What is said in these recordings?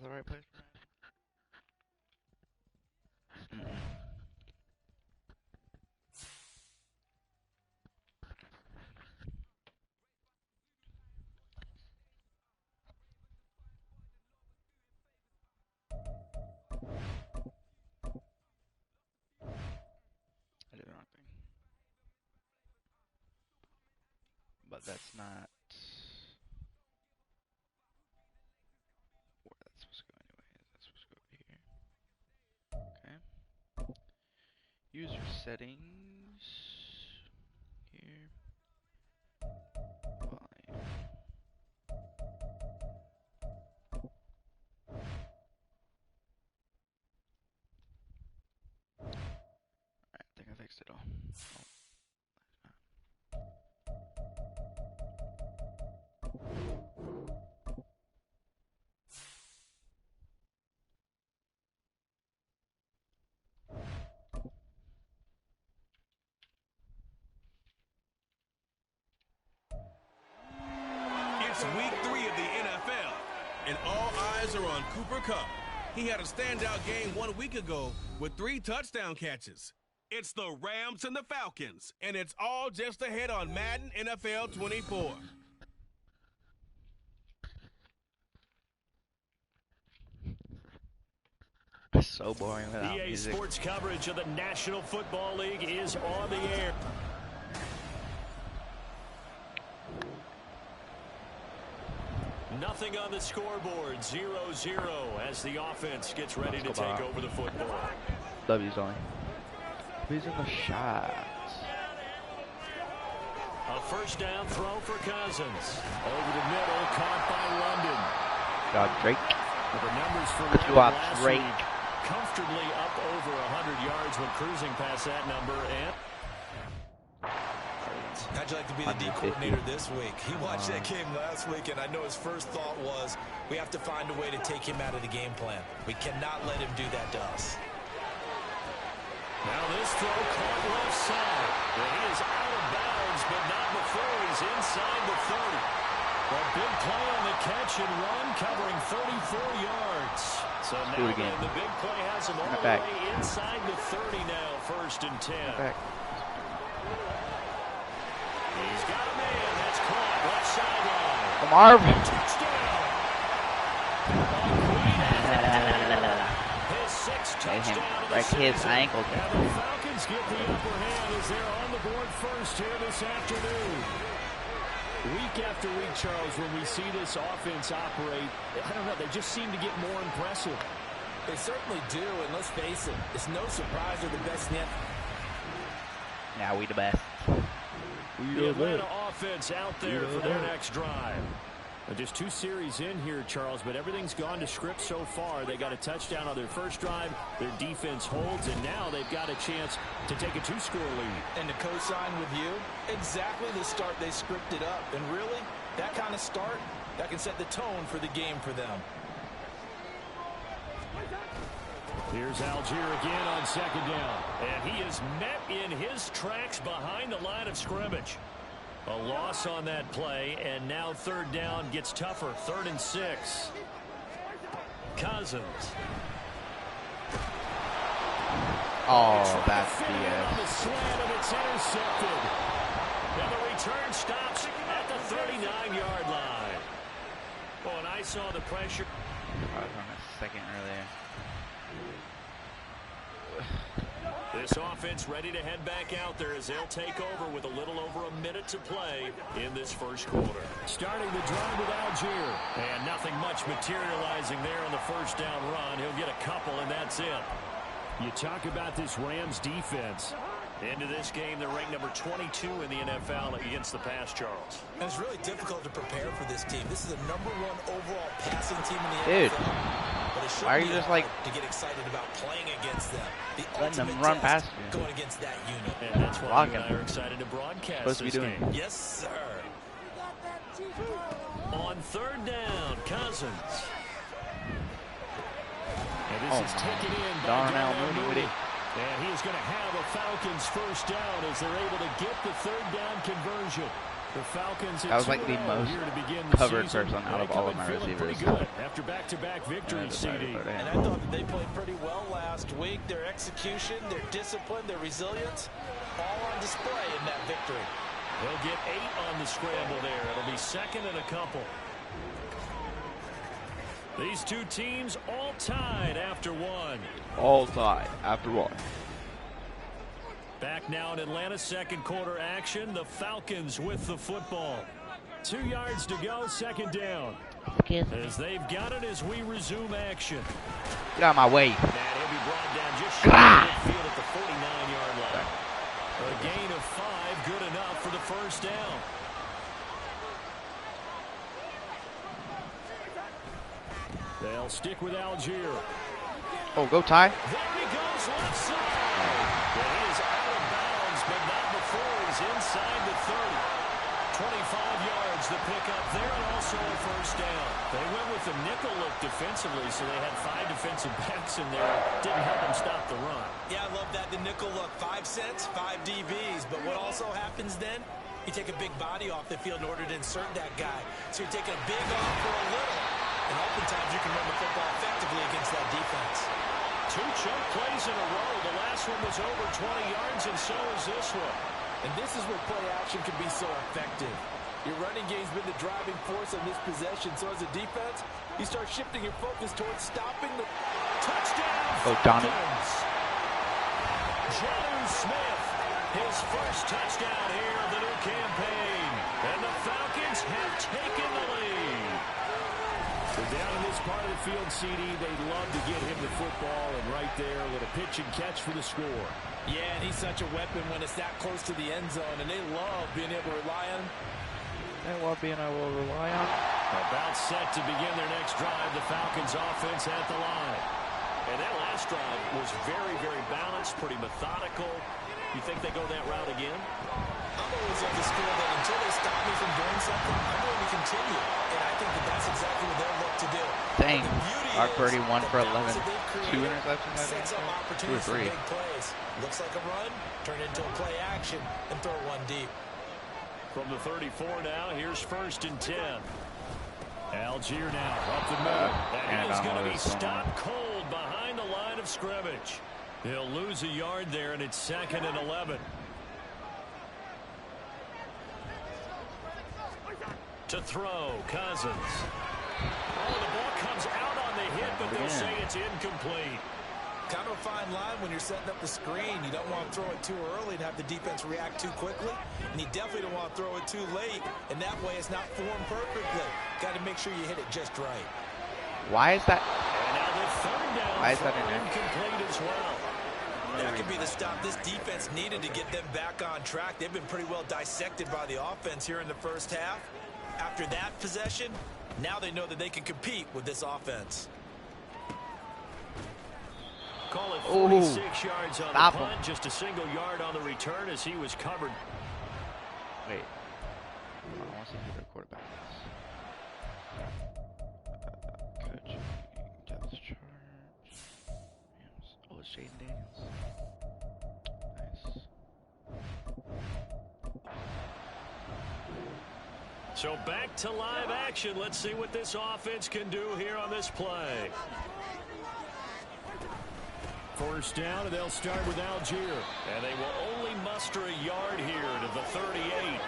the right place for him? I did the wrong thing. But that's not where that's supposed to go anyway. That's supposed to go over here. Okay. User settings. Here. Volume. Alright, I think I fixed it all. It's week 3 of the NFL, and all eyes are on Cooper Kupp. He had a standout game 1 week ago with 3 touchdown catches. It's the Rams and the Falcons, and it's all just ahead on Madden NFL 24. It's so boring without EA music. Sports coverage of the National Football League is on the air. Nothing on the scoreboard, 0-0 as the offense gets ready to take over the football. W's only. Who's in the shots? A first down throw for Cousins. Over the middle, caught by London. God, Drake. The numbers for Let's go out, Drake. Comfortably up over 100 yards when cruising past that number. And how'd you like to be the D coordinator this week? He watched that game last week, and I know his first thought was, we have to find a way to take him out of the game plan. We cannot let him do that to us. Now this throw caught left side. And he is out of bounds, but not before he's inside the 30. A big play on the catch and run, covering 34 yards. So now the big play has him all the way inside the 30 now, 1st and 10. He's got a man. That's caught. Left sideline. Marv. Touchdown. His 6th touchdown of the his ankle. And the Falcons get the upper hand as they're on the board first here this afternoon. Week after week, Charles, when we see this offense operate, I don't know, they just seem to get more impressive. They certainly do, and let's face it, it's no surprise they're the best net. Now we the best. The Atlanta offense out there for their next drive. Just 2 series in here, Charles, but everything's gone to script so far. They got a touchdown on their first drive. Their defense holds, and now they've got a chance to take a 2-score lead. And to co-sign with you, exactly the start they scripted up. And really, that kind of start, that can set the tone for the game for them. Here's Algier again on 2nd down. And he is met in his tracks behind the line of scrimmage. A loss on that play, and now 3rd down gets tougher. 3rd and 6. Cousins. Oh, that's the slant, and it's intercepted. And the return stops at the 39-yard line. Oh, and I saw the pressure. I was on a second earlier. This offense ready to head back out there as they'll take over with a little over a minute to play in this first quarter. Starting the drive with Algier. And nothing much materializing there on the first down run. He'll get a couple, and that's it. You talk about this Rams defense. Into this game, they're ranked number 22 in the NFL against the pass, Charles. And it's really difficult to prepare for this team. This is the #1 overall passing team in the NFL. But why are you just like to get excited about playing against them? The letting them run past you? Going against that unit. And that's why you and I are excited to broadcast this game. Yes, sir. On 3rd down, Cousins. And this is taken in by Darnell Mooney. And he is going to have a Falcons first down as they're able to get the 3rd down conversion. The Falcons That was like the most covered person out of all of my receivers. Good after back-to-back victories, CD. And I thought that they played pretty well last week. Their execution, their discipline, their resilience, all on display in that victory. They'll get 8 on the scramble there. It'll be second and a couple. These two teams all tied after one. All tied after one. Back now in Atlanta, second quarter action. The Falcons with the football. 2 yards to go, second down. As they've got it as we resume action. Get out of my way. That he'll be brought down just short of midfield at the 49-yard line. A gain of 5, good enough for the first down. They'll stick with Algier. Oh, go Ty. There he goes, left side. But he is out of bounds, but not before he's inside the 30. 25 yards the pickup there, and also a first down. They went with the nickel look defensively, so they had 5 defensive backs in there. Didn't help them stop the run. Yeah, I love that. The nickel look, 5 cents, 5 DBs. But what also happens then, you take a big body off the field in order to insert that guy. So you're taking a big off for a little. And oftentimes you can run the football effectively against that defense. 2 chunk plays in a row. The last one was over 20 yards, and so is this one. And this is where play action can be so effective. Your running game's been the driving force on this possession. So as a defense, you start shifting your focus towards stopping the touchdown. Oh, Donnie. Jonnu Smith, his first touchdown here of the new campaign. And the Falcons have taken the lead. So down in this part of the field, CD, they'd love to get him the football, and right there with a pitch and catch for the score. Yeah, and he's such a weapon when it's that close to the end zone, and they love being able to rely on him. About set to begin their next drive, the Falcons offense at the line. And that last drive was very, very balanced, pretty methodical. You think they go that route again? I'm always of the school that until they stop me from doing something, I'm going to continue. And I think that that's exactly what they'll look to do. Dang. Our Purdy 1 for 11. 2 interceptions. Sets up 2 or opportunities for 3. big plays. Looks like a run, turn it into a play action, and throw one deep. From the 34 now, here's 1st and 10. Algier now up the middle. And he's going to be stopped cold behind the line of scrimmage. He'll lose a yard there, and it's 2nd and 11. To throw, Cousins. Oh, the ball comes out on the hit, but they'll say it's incomplete. Kind of a fine line when you're setting up the screen. You don't want to throw it too early and have the defense react too quickly. And you definitely don't want to throw it too late. And that way it's not formed perfectly. Got to make sure you hit it just right. Why is that? And now the 3rd down. Why is that in there? Incomplete as well. That could be the stop this defense needed to get them back on track. They've been pretty well dissected by the offense here in the first half. After that possession, now they know that they can compete with this offense. Call it 46 yards on the punt, just a single yard on the return as he was covered. Wait. I want to see who their quarterback is. Coach. Depth chart. Oh, it's Jaden Daniels. Nice. So back to live action. Let's see what this offense can do here on this play. 1st down, and they'll start with Algier. And they will only muster a yard here to the 38.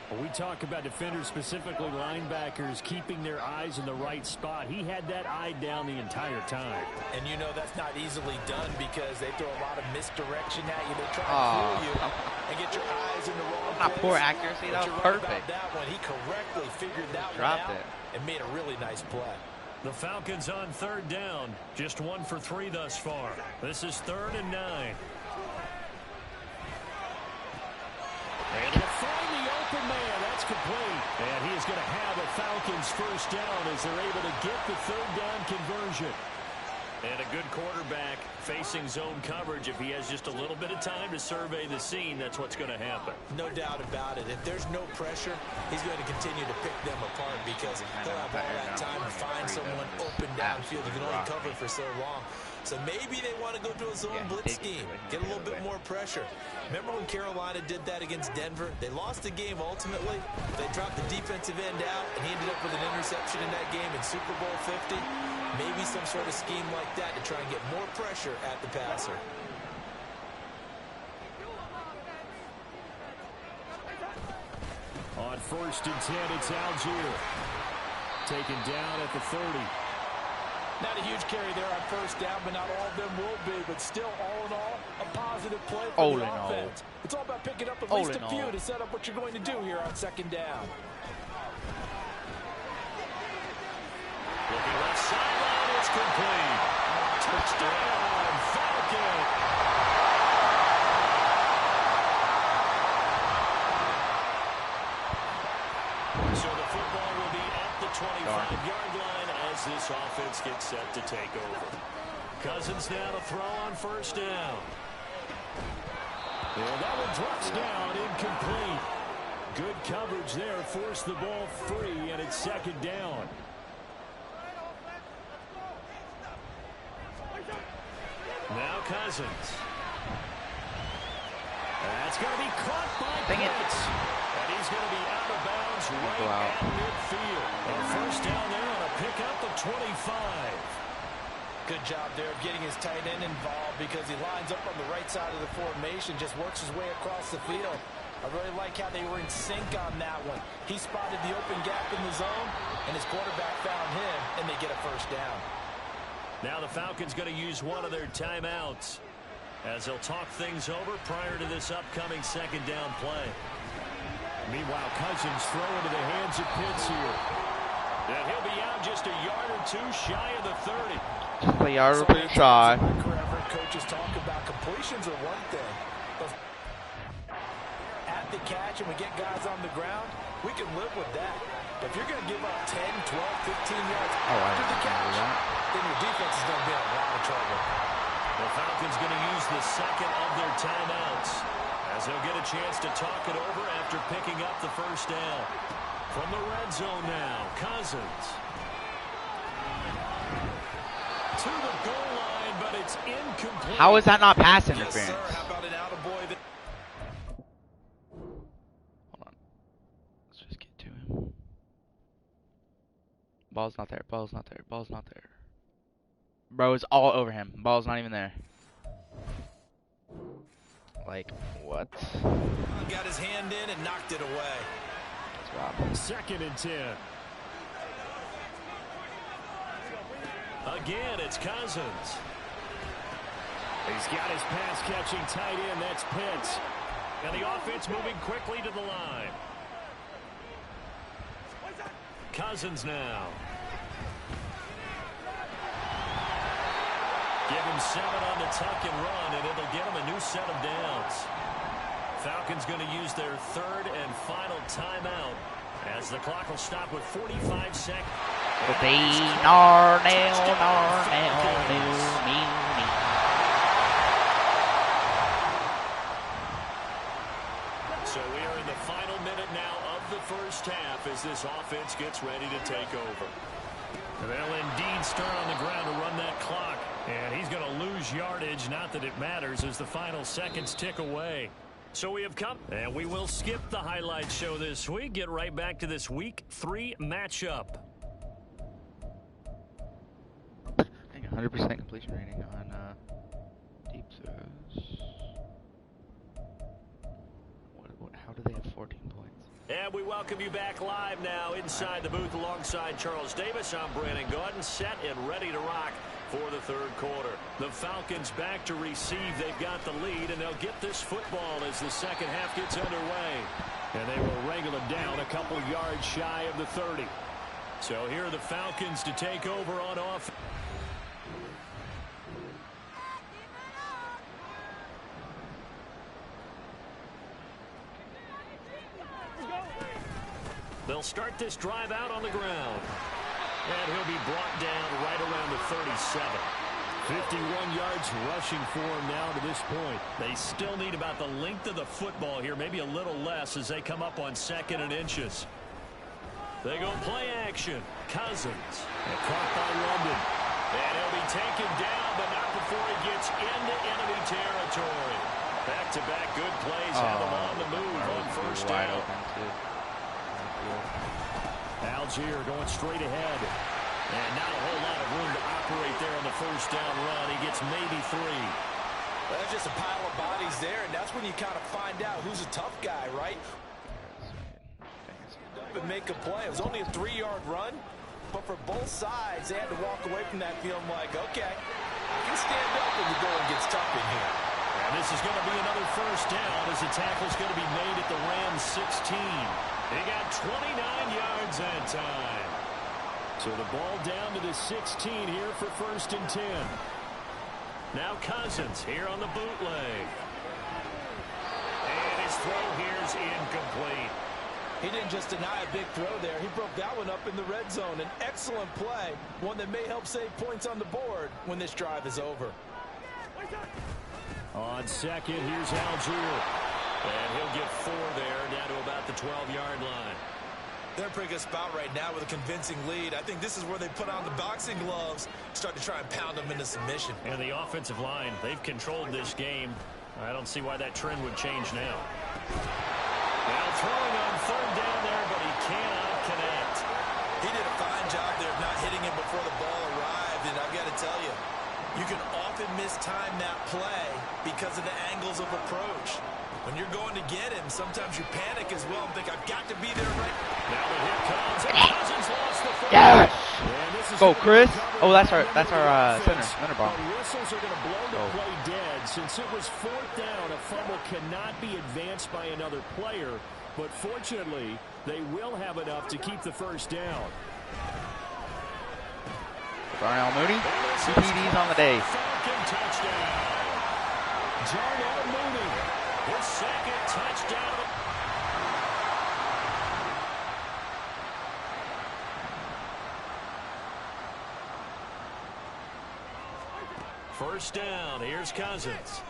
When we talk about defenders, specifically linebackers, keeping their eyes in the right spot, he had that eye down the entire time. And you know that's not easily done because they throw a lot of misdirection at you. They try to fool you and get your eyes in the wrong place. Not poor accuracy, that was perfect. Right about that one. He correctly figured that Dropped one out it. and made a really nice play. The Falcons on 3rd down. Just 1 for 3 thus far. This is 3rd and 9. And he'll find the open man. That's complete. And he is going to have a Falcons 1st down as they're able to get the 3rd down conversion. And a good quarterback facing zone coverage. If he has just a little bit of time to survey the scene, that's what's going to happen. No doubt about it. If there's no pressure, he's going to continue to pick them apart because he'll have all that time to find someone open downfield. You can only cover for so long. So maybe they want to go to a zone blitz scheme, get a little bit more pressure. Remember when Carolina did that against Denver? They lost the game ultimately. They dropped the defensive end out, and he ended up with an interception in that game in Super Bowl 50. Maybe some sort of scheme like that to try and get more pressure at the passer. On 1st and 10, it's Algier. Taken down at the 30. Not a huge carry there on 1st down, but not all of them will be. But still, all in all, a positive play for the offense. It's all about picking up at least a few to set up what you're going to do here on 2nd down. Looking left sideline, it's complete. Touchdown, Falcon. So the football will be at the 25-yard line as this offense gets set to take over. Cousins now to throw on 1st down. And that one drops down, incomplete. Good coverage there, forced the ball free, and it's 2nd down. Now Cousins. That's going to be caught by Pitts. And he's going to be out of bounds right at midfield. And 1st down there on a pickup of 25. Good job there of getting his tight end involved because he lines up on the right side of the formation, just works his way across the field. I really like how they were in sync on that one. He spotted the open gap in the zone, and his quarterback found him, and they get a 1st down. Now the Falcons going to use one of their timeouts as they'll talk things over prior to this upcoming 2nd down play. Meanwhile, Cousins throw into the hands of Pitts here. And he'll be out just a yard or two shy of the 30. Just a yard or two shy. Coaches talk about completions are one thing. But at the catch and we get guys on the ground, we can live with that. But if you're going to give up 10, 12, 15 yards after the catch, then your defense is going to be in a lot of trouble. The Falcons going to use the 2nd of their timeouts as they'll get a chance to talk it over after picking up the 1st down. From the red zone now, Cousins. To the goal line, but it's incomplete. How is that not pass interference? Yes, sir. How about an attaboy that... Hold on. Let's just get to him. Ball's not there. Ball's not there. Ball's not there. Bro is all over him. Ball's not even there. Like, what? Got his hand in and knocked it away. That's wild. 2nd and 10. Again, it's Cousins. He's got his pass-catching tight end. That's Pitts. And the offense moving quickly to the line. Cousins now. Give him 7 on the tuck and run, and it'll get him a new set of downs. Falcons going to use their 3rd and final timeout as the clock will stop with 45 seconds. So we are in the final minute now of the 1st half as this offense gets ready to take over. They'll indeed start on the ground to run that clock. And he's going to lose yardage, not that it matters, as the final seconds tick away. So we have come, and we will skip the highlight show this week. Get right back to this Week 3 matchup. I think 100% completion rating on deep throws. How do they have 14 points? And we welcome you back live now inside the booth alongside Charles Davis. I'm Brandon Gordon, set and ready to rock for the 3rd quarter. The Falcons back to receive. They've got the lead, and they'll get this football as the 2nd half gets underway. And they will wrangle it down a couple yards shy of the 30. So here are the Falcons to take over on offense. They'll start this drive out on the ground. And he'll be brought down right around the 37. 51 yards rushing for him now to this point. They still need about the length of the football here, maybe a little less as they come up on 2nd and inches. They go play action. Cousins. And caught by London. And he'll be taken down, but not before he gets into enemy territory. Back-to-back good plays have him on the move on first wide down. open too. Algier going straight ahead. And not a whole lot of room to operate there on the first down run. He gets maybe 3. Well, there's just a pile of bodies there, and that's when you kind of find out who's a tough guy, right? And make a play. It was only a 3-yard run, but for both sides, they had to walk away from that feeling like, okay, I can stand up when the going gets tough in here. And this is going to be another first down as the tackle's going to be made at the Rams 16. He got 29 yards that time. So the ball down to the 16 here for 1st and 10. Now Cousins here on the bootleg. And his throw here's incomplete. He didn't just deny a big throw there. He broke that one up in the red zone. An excellent play, one that may help save points on the board when this drive is over. On second, here's Algier. And he'll get 4 there, down to about the 12-yard line. They're in a pretty good spot right now with a convincing lead. I think this is where they put on the boxing gloves, start to try and pound them into submission. And the offensive line, they've controlled this game. I don't see why that trend would change now. Now throwing on 3rd down there, but he cannot connect. He did a fine job there of not hitting him before the ball arrived, and I've got to tell you, you can often mistime that play because of the angles of approach. When you're going to get him, sometimes you panic as well and think, I've got to be there right. Now the hit comes, and Cousins lost the football. Yes! Go, Chris. Oh, that's our center ball. The whistles are going to blow the play dead. Since it was 4th down, a fumble cannot be advanced by another player. But fortunately, they will have enough to keep the first down. Darnell Mooney, 2 TDs on the day. Falcon touchdown. Darnell Mooney, his 2nd touchdown. First down, here's Cousins.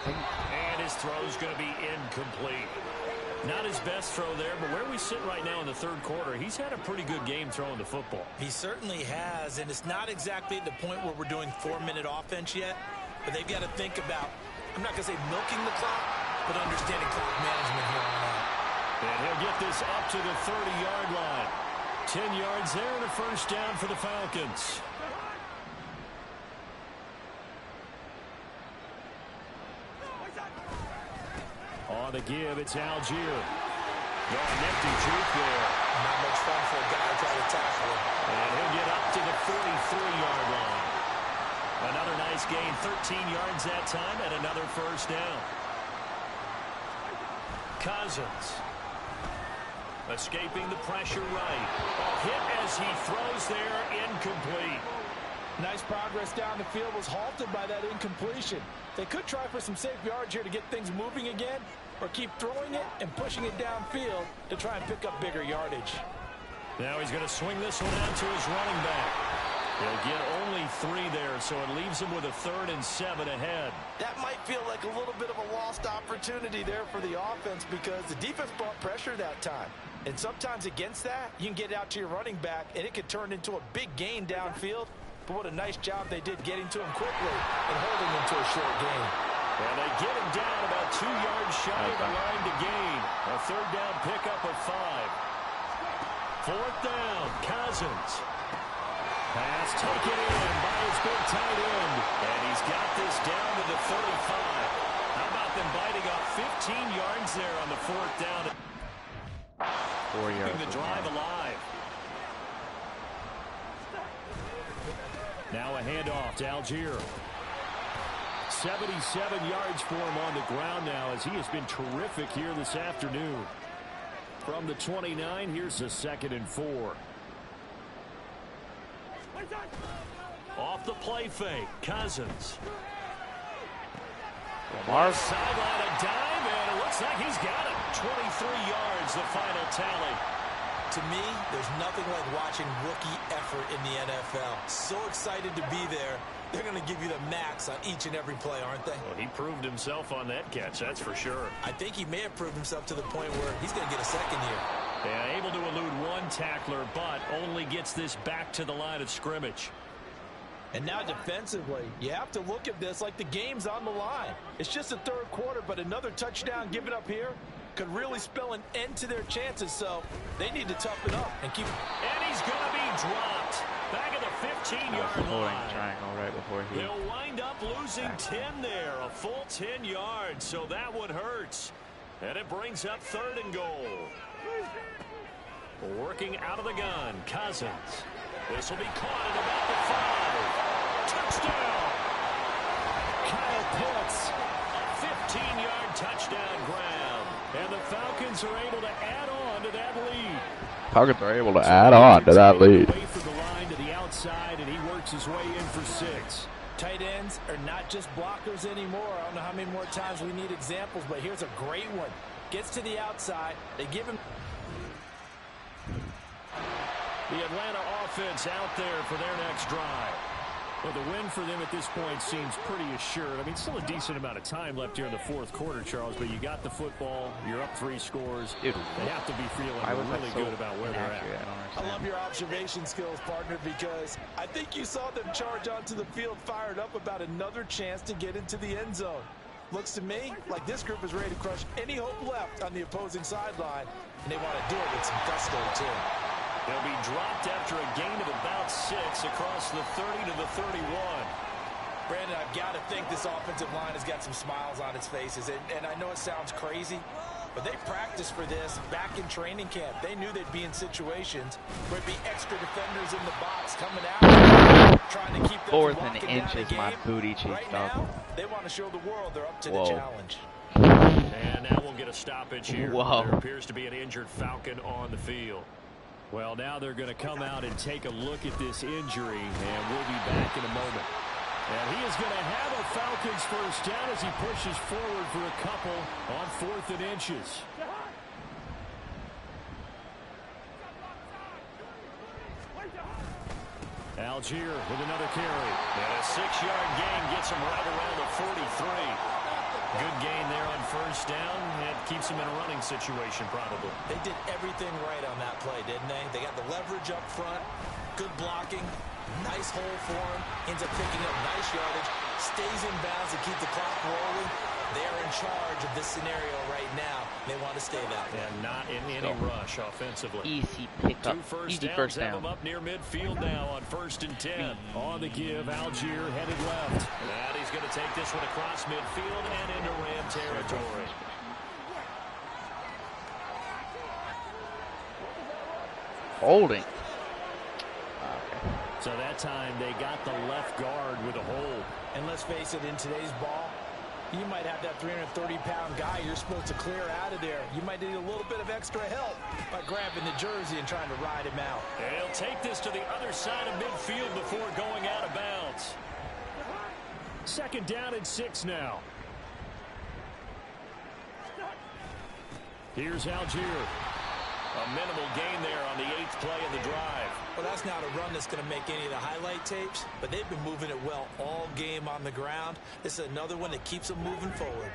And his throw's going to be incomplete. Not his best throw there, but where we sit right now in the 3rd quarter, he's had a pretty good game throwing the football. He certainly has, and it's not exactly at the point where we're doing 4-minute offense yet, but they've got to think about, I'm not going to say milking the clock, but understanding clock management here on out. And he'll get this up to the 30-yard line. 10 yards there and a first down for the Falcons. On the give, it's Algier. Nifty juke there. Not much fun for a guy to try to tackle him. And he'll get up to the 43-yard line. Another nice gain, 13 yards that time, and another first down. Cousins. Escaping the pressure right. A hit as he throws there, incomplete. Nice progress down the field, was halted by that incompletion. They could try for some safe yards here to get things moving again, or keep throwing it and pushing it downfield to try and pick up bigger yardage. Now he's going to swing this one out to his running back. He'll get only 3 there, so it leaves him with a 3rd and 7 ahead. That might feel like a little bit of a lost opportunity there for the offense because the defense brought pressure that time. And sometimes against that, you can get out to your running back, and it could turn into a big gain downfield. But what a nice job they did getting to him quickly and holding him to a short gain. And they get him down about 2 yards shy of the line to gain. A 3rd down pickup of 5. 4th down, Cousins. Pass taken in by his big tight end. And he's got this down to the 35. How about them biting off 15 yards there on the 4th down? 4 yards. Keeping the drive alive. Now a handoff to Algier. 77 yards for him on the ground now as he has been terrific here this afternoon. From the 29, here's a 2nd and 4. Off the play fake, Cousins. Lamar. Sideline a dive, and it looks like he's got it. 23 yards, the final tally. To me, there's nothing like watching rookie effort in the NFL. So excited to be there. They're going to give you the max on each and every play, aren't they? Well, he proved himself on that catch, that's for sure. I think he may have proved himself to the point where he's going to get a 2nd here. Yeah, able to elude one tackler, but only gets this back to the line of scrimmage. And now defensively, you have to look at this like the game's on the line. It's just the third quarter, but another touchdown given up here could really spell an end to their chances, so they need to toughen up and keep. And he's going to be dropped. Back at the 15-yard line. Triangle right before he. They'll wind up losing 10 there, a full 10 yards, so that one hurts. And it brings up 3rd and goal. Working out of the gun, Cousins. This will be caught at about the 5. Touchdown! Kyle Pitts, a 15-yard touchdown grab. And the Falcons are able to add on to that lead. Falcons are able to add on to that lead. Away from the line to the outside, and he works his way in for 6. Tight ends are not just blockers anymore. I don't know how many more times we need examples, but here's a great one. Gets to the outside. They give him. The Atlanta offense out there for their next drive. Well, the win for them at this point seems pretty assured. I mean, still a decent amount of time left here in the fourth quarter, Charles, but you got the football. You're up 3 scores. Dude, they have to be feeling really good about where they're at. I love your observation skills, partner, because I think you saw them charge onto the field fired up about another chance to get into the end zone. Looks to me like this group is ready to crush any hope left on the opposing sideline, and they want to do it with some gusto, too. They'll be dropped after a gain of about 6 across the 30 to the 31. Brandon, I've got to think this offensive line has got some smiles on its faces, and I know it sounds crazy, but they practiced for this back in training camp. They knew they'd be in situations where it'd be extra defenders in the box coming out, trying to keep them 4th from and locking down inches, the my game. booty cheeks Right up. now, they want to show the world they're up to the challenge. And now we'll get a stoppage here. Whoa. There appears to be an injured Falcon on the field. Well, now they're going to come out and take a look at this injury, and we'll be back in a moment. And he is going to have a Falcons first down as he pushes forward for a couple on 4th and inches. Algier with another carry. And a 6-yard gain gets him right around the 43. Good gain there on first down. It keeps him in a running situation, probably. They did everything right on that play, didn't they? They got the leverage up front, good blocking, nice hole for him, ends up picking up nice yardage, stays in bounds to keep the clock rolling. They're in charge of this scenario right now. They want to stay that way. And not in any rush offensively. Easy pickup. 2 first Easy downs first have down. him up near midfield now on 1st and 10. On the give, Algier headed left. And he's going to take this one across midfield and into Ram territory. Holding. So that time they got the left guard with a hold. And let's face it, in today's ball, you might have that 330-pound guy you're supposed to clear out of there. You might need a little bit of extra help by grabbing the jersey and trying to ride him out. And he'll take this to the other side of midfield before going out of bounds. 2nd down and 6 now. Here's Algier. A minimal gain there on the 8th play of the drive. Well, that's not a run that's going to make any of the highlight tapes, but they've been moving it well all game on the ground. This is another one that keeps them moving forward.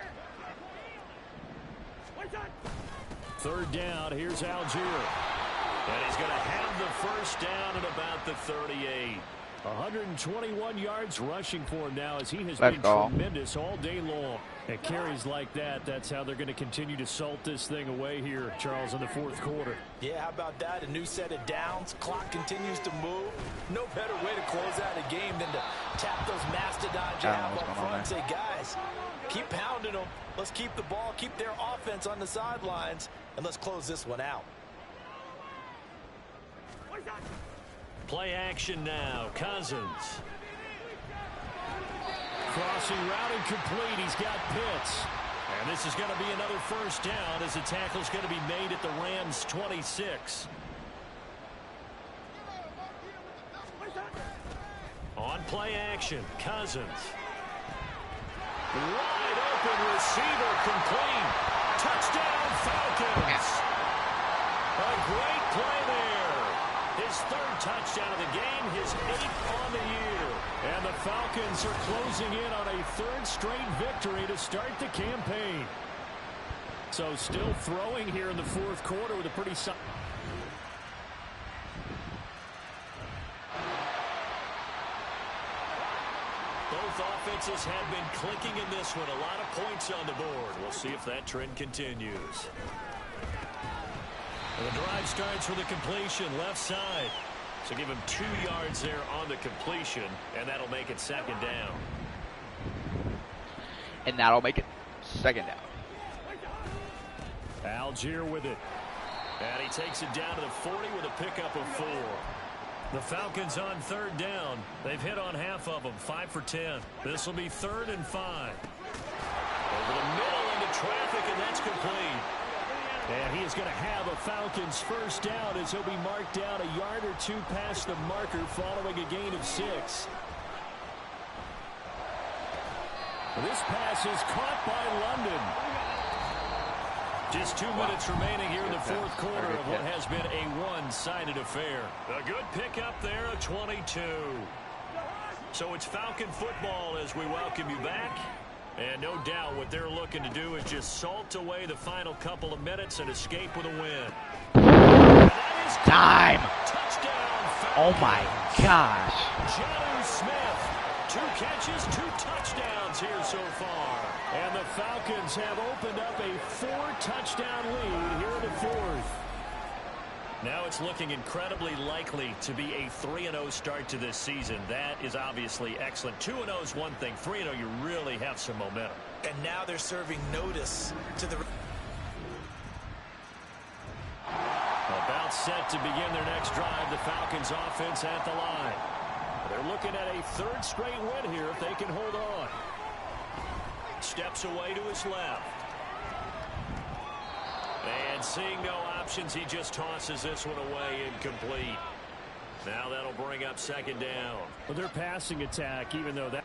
3rd down, here's Algier. And he's going to have the first down at about the 38. 121 yards rushing for him now as he has been tremendous all day long. And carries like that, that's how they're going to continue to salt this thing away here, Charles, in the 4th quarter. Yeah, how about that? A new set of downs. Clock continues to move. No better way to close out a game than to tap those mastodons you have up front and say, guys, keep pounding them. Let's keep the ball, keep their offense on the sidelines, and let's close this one out. Play action now. Cousins. Crossing route incomplete. He's got Pitts. And this is going to be another first down as the tackle's going to be made at the Rams' 26. On play action, Cousins. Wide open receiver complete. Touchdown Falcons. A great play there. His 3rd touchdown of the game, his 8th on the year. And the Falcons are closing in on a 3rd straight victory to start the campaign. So still throwing here in the fourth quarter with a pretty solid. Both offenses have been clicking in this one. A lot of points on the board. We'll see if that trend continues. And the drive starts with a completion left side. So give him 2 yards there on the completion, and that'll make it second down. And that'll make it second down. Algier with it. And he takes it down to the 40 with a pickup of 4. The Falcons on third down. They've hit on half of them, 5 for 10. This will be 3rd and 5. Over the middle into traffic, and that's complete. And he is going to have a Falcons first down as he'll be marked down a yard or 2 past the marker following a gain of 6. This pass is caught by London. Just 2 minutes remaining here in the fourth quarter of what has been a one-sided affair. A good pickup there, a 22. So it's Falcon football as we welcome you back. And no doubt what they're looking to do is just salt away the final couple of minutes and escape with a win. Time! Touchdown, Falcons. Oh my gosh. Jonnu Smith, 2 catches, 2 touchdowns here so far. And the Falcons have opened up a 4-touchdown lead here in the fourth. Now it's looking incredibly likely to be a 3-0 start to this season. That is obviously excellent. 2-0 is one thing. 3-0, you really have some momentum. And now they're serving notice to the... About set to begin their next drive. The Falcons offense at the line. They're looking at a 3rd straight win here if they can hold on. Steps away to his left. And seeing no options, he just tosses this one away incomplete. Now that'll bring up second down. Well, their passing attack, even though that...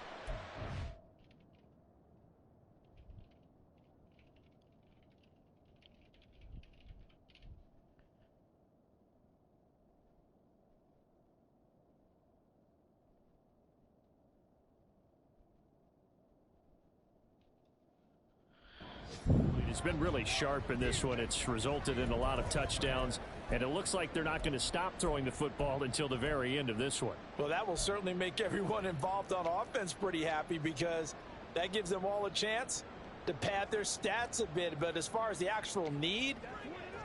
It's been really sharp in this one. It's resulted in a lot of touchdowns, and it looks like they're not going to stop throwing the football until the very end of this one. Well, that will certainly make everyone involved on offense pretty happy because that gives them all a chance to pad their stats a bit. But as far as the actual need,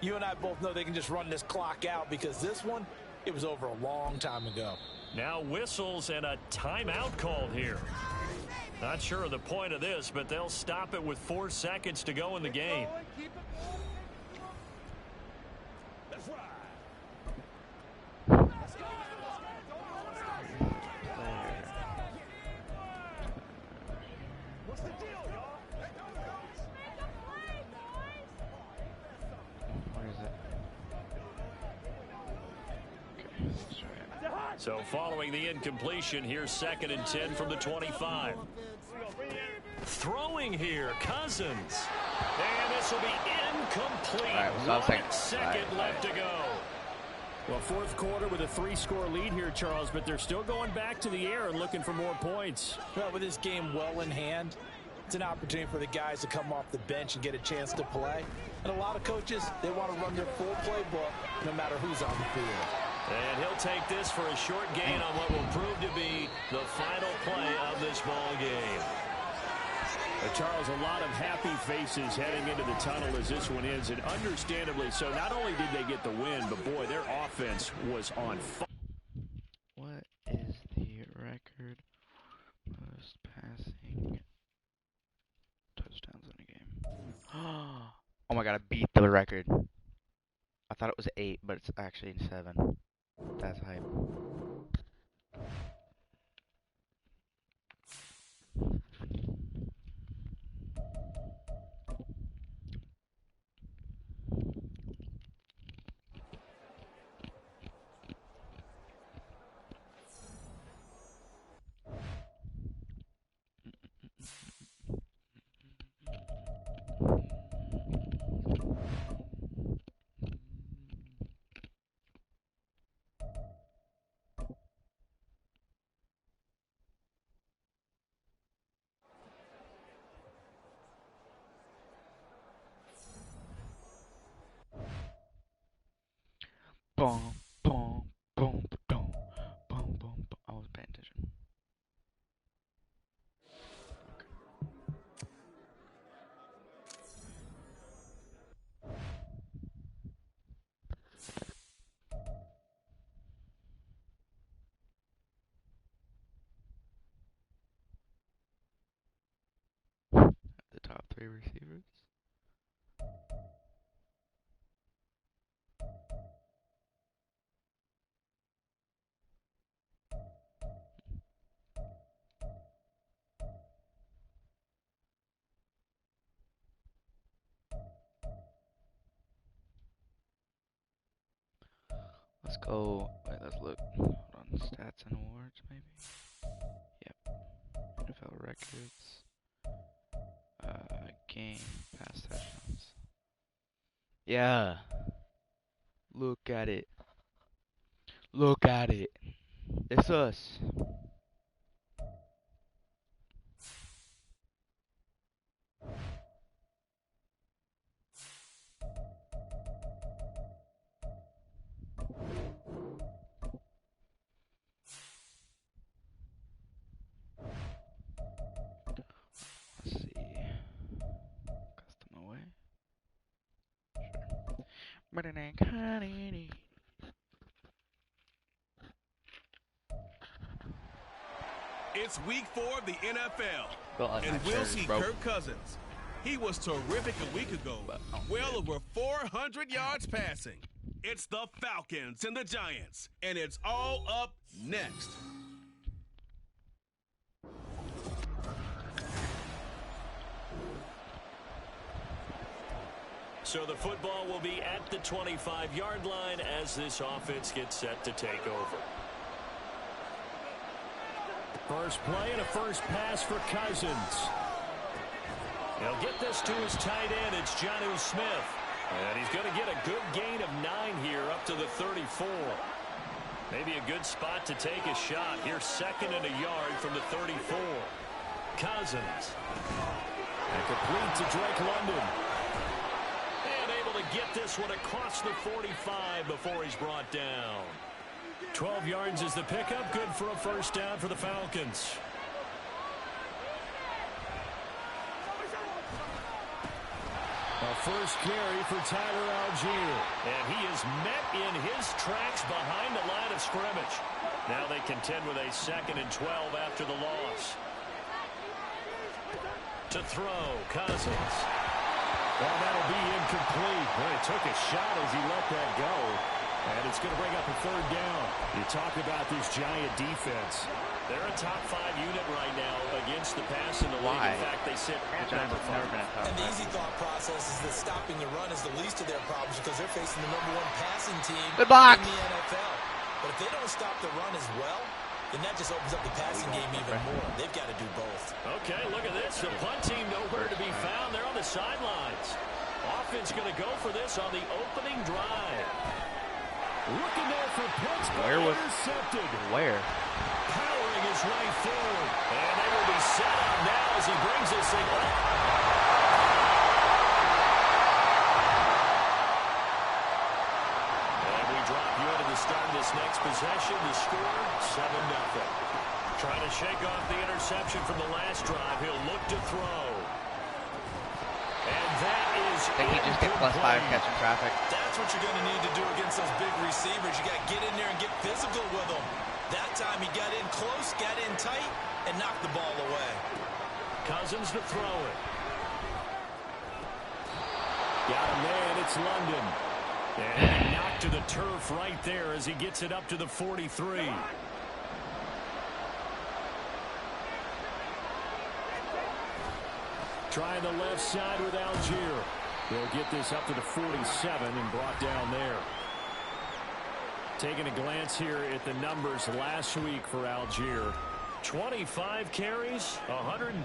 you and I both know they can just run this clock out because this one, it was over a long time ago. Now whistles and a timeout called here. Not sure of the point of this, but they'll stop it with 4 seconds to go in the game. So following the incompletion, here's 2nd and 10 from the 25. Throwing here, Cousins. And this will be incomplete. Right, 1 second left to go. Well, fourth quarter with a 3-score lead here, Charles, but they're still going back to the air and looking for more points. Well, with this game well in hand, it's an opportunity for the guys to come off the bench and get a chance to play. And a lot of coaches, they want to run their full playbook no matter who's on the field. And he'll take this for a short gain on what will prove to be the final play of this ball game. Charles, a lot of happy faces heading into the tunnel as this one ends, and understandably so. Not only did they get the win, but boy, their offense was on fire. What is the record most passing touchdowns in a game? Oh my god, I beat the record. I thought it was 8, but it's actually 7. That's hype. Boom, boom, boom, boom, boom, boom. I was paying attention. The top 3 receivers. Let's go. Wait, let's look. Hold on. Stats and awards, maybe. Yep. NFL records. Game pass touchdowns. Yeah. Look at it. Look at it. It's us. Let's see. Custom away. Sure. It's week 4 of the NFL, Well, and we'll see Kirk Cousins. He was terrific a week ago, well over 400 yards passing. It's the Falcons and the Giants, and it's all up next. So the football will be at the 25-yard line as this offense gets set to take over. First play and a first pass for Cousins. He'll get this to his tight end. It's Jonnu Smith. And he's going to get a good gain of 9 here up to the 34. Maybe a good spot to take a shot. Here's 2nd and a yard from the 34. Cousins. And complete to Drake London. And able to get this one across the 45 before he's brought down. 12 yards is the pickup. Good for a first down for the Falcons. A first carry for Tyler Algier. And he is met in his tracks behind the line of scrimmage. Now they contend with a 2nd and 12 after the loss. To throw, Cousins. Well, that'll be incomplete. Well, he took a shot as he let that go. And it's going to bring up a 3rd down. You talk about this Giant defense. They're a top 5 unit right now against the pass in the league. In fact, they sit at number 5. And the easy thought process is that stopping the run is the least of their problems because they're facing the #1 passing team in the NFL. But if they don't stop the run as well, then that just opens up the passing game even more. They've got to do both. Okay, look at this. The punt team nowhere to be found. They're on the sidelines. Offense going to go for this on the opening drive. Looking there for punts, but intercepted. Where? Powering his way forward. And they will be set up now as he brings this thing up. And we drop you into the start of this next possession. The score, 7-0. Trying to shake off the interception from the last drive. He'll look to throw. And that is I think he just get +5 catching traffic. That's what you're going to need to do against those big receivers. You got to get in there and get physical with them. That time he got in close, got in tight, and knocked the ball away. Cousins to throw it. Got a man, it's London. And knocked to the turf right there as he gets it up to the 43. Trying the left side with Algier. They'll get this up to the 47 and brought down there. Taking a glance here at the numbers last week for Algier. 25 carries, 125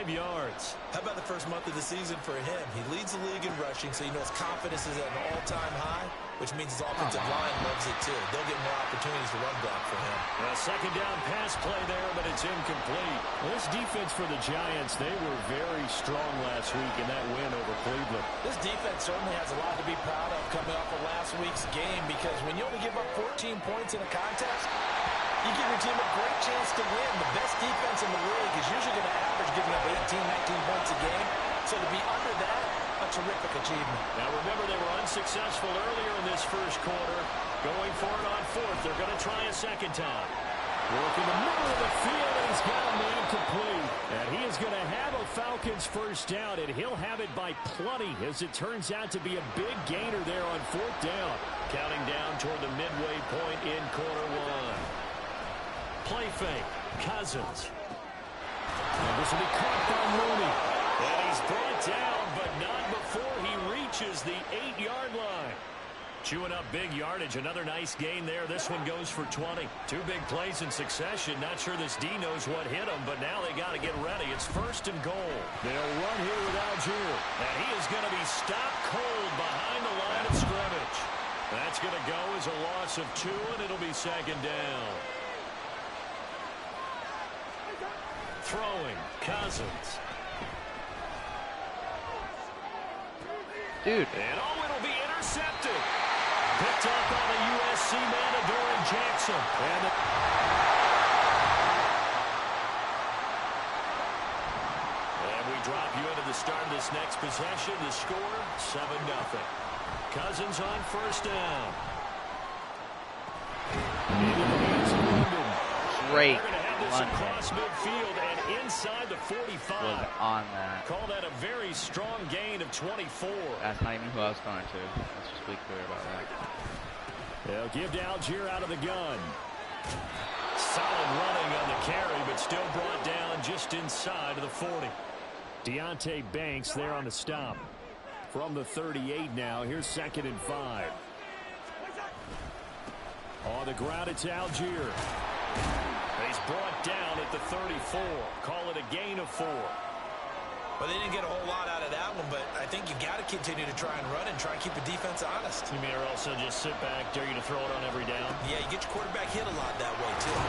yards. How about the first month of the season for him? He leads the league in rushing, so he knows confidence is at an all-time high, which means his offensive line loves it too. They'll get more opportunities to run block for him. A second down pass play there, but it's incomplete. This defense for the Giants, they were very strong last week in that win over Cleveland. This defense certainly has a lot to be proud of coming off of last week's game, because when you only give up 14 points in a contest, you give your team a great chance to win. The best defense in the league is usually going to average giving up 18, 19 points a game. So to be under that, a terrific achievement. Now remember, they were unsuccessful earlier in this first quarter. Going for it on fourth. They're going to try a second time. Work in the middle of the field, and he's got a man complete. And he is going to have a Falcons first down, and he'll have it by plenty, as it turns out to be a big gainer there on fourth down. Counting down toward the midway point in quarter one. Play fake. Cousins. And this will be caught by Mooney. And he's brought down, but not before he reaches the 8-yard line. Chewing up big yardage. Another nice gain there. This one goes for 20. Two big plays in succession. Not sure this D knows what hit him, but now they got to get ready. It's first and goal. They'll run here with Algier. And he is going to be stopped cold behind the line of scrimmage. That's going to go as a loss of 2, and it'll be second down. Throwing, Cousins. Dude. And it'll be intercepted. Picked up by the USC man, Adoree Jackson. And we drop you into the start of this next possession. The score, 7-0. Cousins on first down. Great. Across midfield and inside the 45. Was on that. Call that a very strong gain of 24. That's not even who I was throwing to. Let's just be clear about that. They'll give to Algier out of the gun. Solid running on the carry, but still brought down just inside of the 40. Deonte Banks there on the stop. From the 38 now, here's 2nd and 5. On the ground, it's Algier. He's brought down at the 34. Call it a gain of 4. Well, they didn't get a whole lot out of that one, but I think you got to continue to try and run and try and keep the defense honest. You mean, or also just sit back, dare you to throw it on every down? Yeah, you get your quarterback hit a lot that way, too.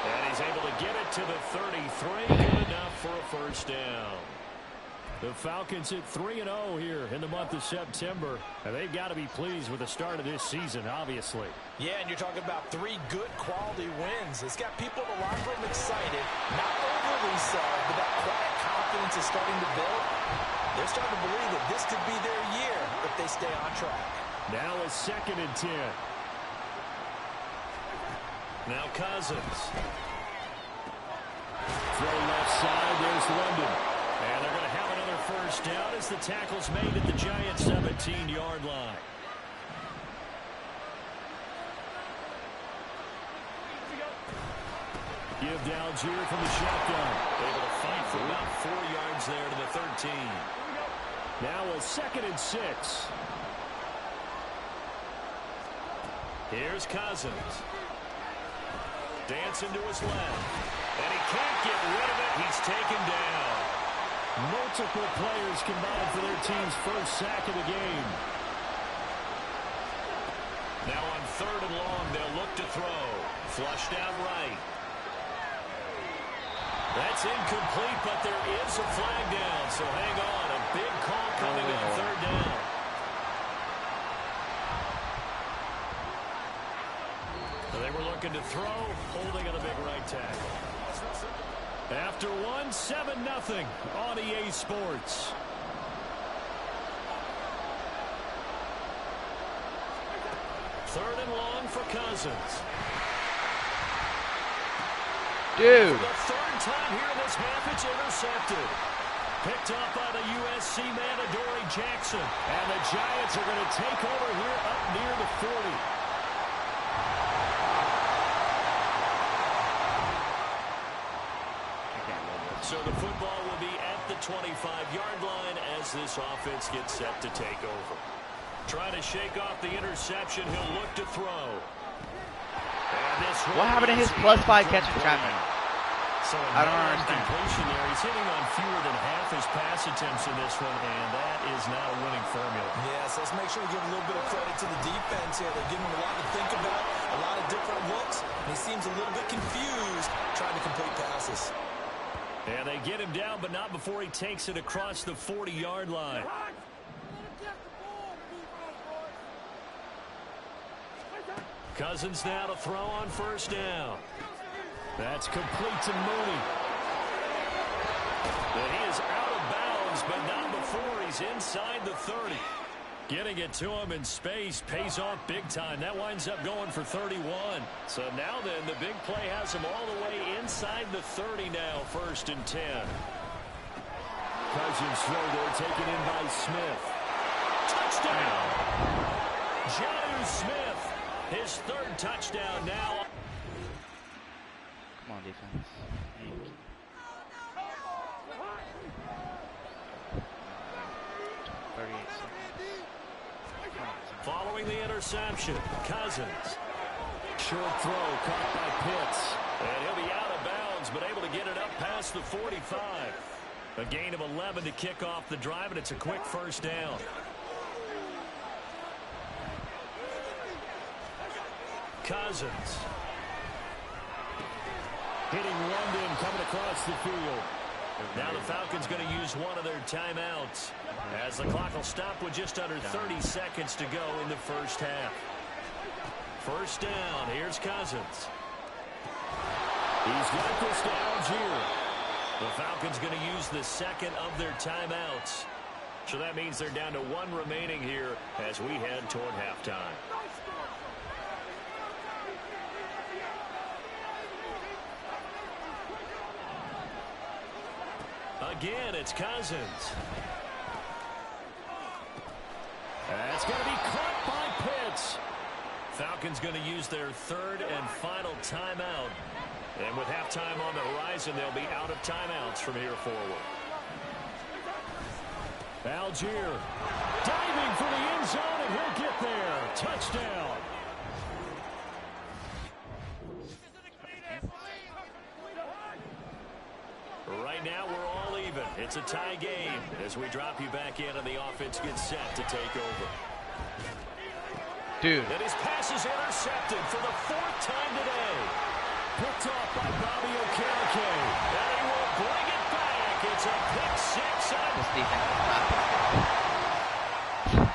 And he's able to get it to the 33. Good enough for a first down. The Falcons at 3-0 here in the month of September. And they've got to be pleased with the start of this season, obviously. Yeah, and you're talking about 3 good quality wins. It's got people in the locker room excited. Not overly so, but that quiet confidence is starting to build. They're starting to believe that this could be their year if they stay on track. Now a 2nd and 10. Now Cousins. Throw left side. There's London. And they're going to have another first down as the tackle's made at the Giants' 17-yard line. Give to Algier from the shotgun. Able to fight for about 4 yards there to the 13. Now a 2nd and 6. Here's Cousins. Dancing to his left. And he can't get rid of it. He's taken down. Multiple players combined for their team's first sack of the game. Now on 3rd and long, they'll look to throw. Flushed out right. That's incomplete, but there is a flag down, so hang on. A big call coming on 3rd down. So they were looking to throw, holding on a big right tackle. After one, 7-0 on EA Sports. Third and long for Cousins. Dude. For the 3rd time here in this half, it's intercepted. Picked up by the USC man, Adoree Jackson. And the Giants are going to take over here up near the 40. So the football will be at the 25-yard line as this offense gets set to take over. Trying to shake off the interception. He'll look to throw. And this What happened to his +5 catch and try? So I don't understand. Completion there. He's hitting on fewer than half his pass attempts in this one, and that is not a winning formula. Yes, let's make sure we give a little bit of credit to the defense here. They're giving him a lot to think about, a lot of different looks, and he seems a little bit confused trying to complete passes. And they get him down, but not before he takes it across the 40-yard line. Cousins now to throw on first down. That's complete to Mooney. But he is out of bounds, but not before he's inside the 30. Getting it to him in space pays off big time. That winds up going for 31. So now then, the big play has him all the way inside the 30 now, 1st and 10. Cousins throw there, taken in by Smith. Touchdown! Jonnu Smith, his 3rd touchdown now. Come on, defense. 38 seconds. Following the interception, Cousins. Short throw caught by Pitts. And he'll be out of bounds, but able to get it up past the 45. A gain of 11 to kick off the drive, and it's a quick 1st down. Cousins. Hitting London coming across the field. Now the Falcons going to use one of their timeouts as the clock will stop with just under 30 seconds to go in the 1st half. 1st down. Here's Cousins. He's got this to Algier. The Falcons going to use the 2nd of their timeouts. So that means they're down to 1 remaining here as we head toward halftime. Again, it's Cousins. That's going to be caught by Pitts. Falcons going to use their 3rd and final timeout. And with halftime on the horizon, they'll be out of timeouts from here forward. Algier diving for the end zone, and he'll get there. Touchdown. Right now, we're all even. It's a tie game as we drop you back in and the offense gets set to take over. Dude. And his pass is intercepted for the 4th time today. Picked off by Bobby Okereke. And he will bring it back. It's a pick 6. This defense is not that good.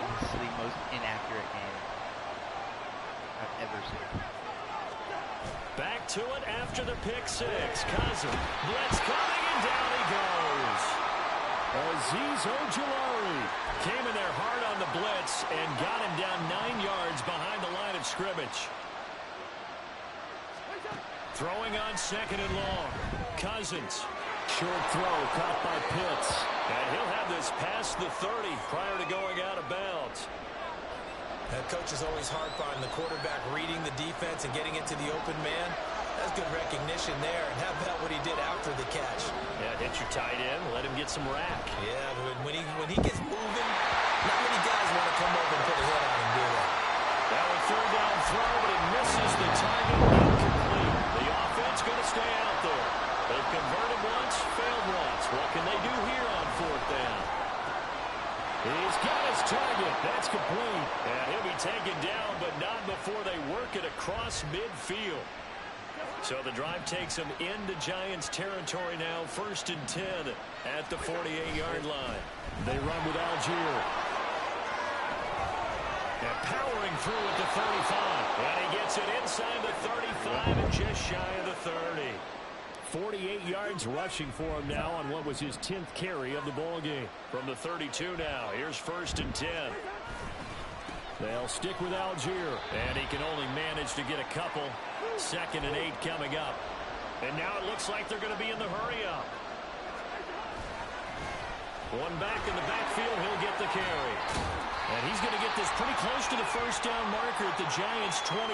This is the most inaccurate game I've ever seen. Back to it after the pick 6. Cousins. Blitz coming, and down he goes. Azeez Ojulari came in there hard on the blitz and got him down 9 yards behind the line of scrimmage. Throwing on 2nd and long. Cousins. Short throw caught by Pitts. And he'll have this past the 30 prior to going out of bounds. That coach is always harp on the quarterback reading the defense and getting into the open man. That's good recognition there. And how about what he did after the catch? Yeah, hit your tight end. Let him get some rack. Yeah, when he gets moving, not many guys want to come over and put a hit on him, do they? That was 3rd down throw, but it misses the target. Incomplete. The offense going to stay out there. They've converted once, failed once. What can they do here on 4th down? He's got his target. That's complete. And he'll be taken down, but not before they work it across midfield. So the drive takes him into Giants territory now. 1st and 10 at the 48-yard line. They run with Algier. And powering through at the 35. And he gets it inside the 35 and just shy of the 30. 48 yards rushing for him now on what was his 10th carry of the ball game. From the 32 now, here's 1st and 10. They'll stick with Algier, and he can only manage to get a couple. 2nd and 8 coming up. And now it looks like they're going to be in the hurry-up. One back in the backfield, he'll get the carry. And he's going to get this pretty close to the 1st down marker at the Giants' 23.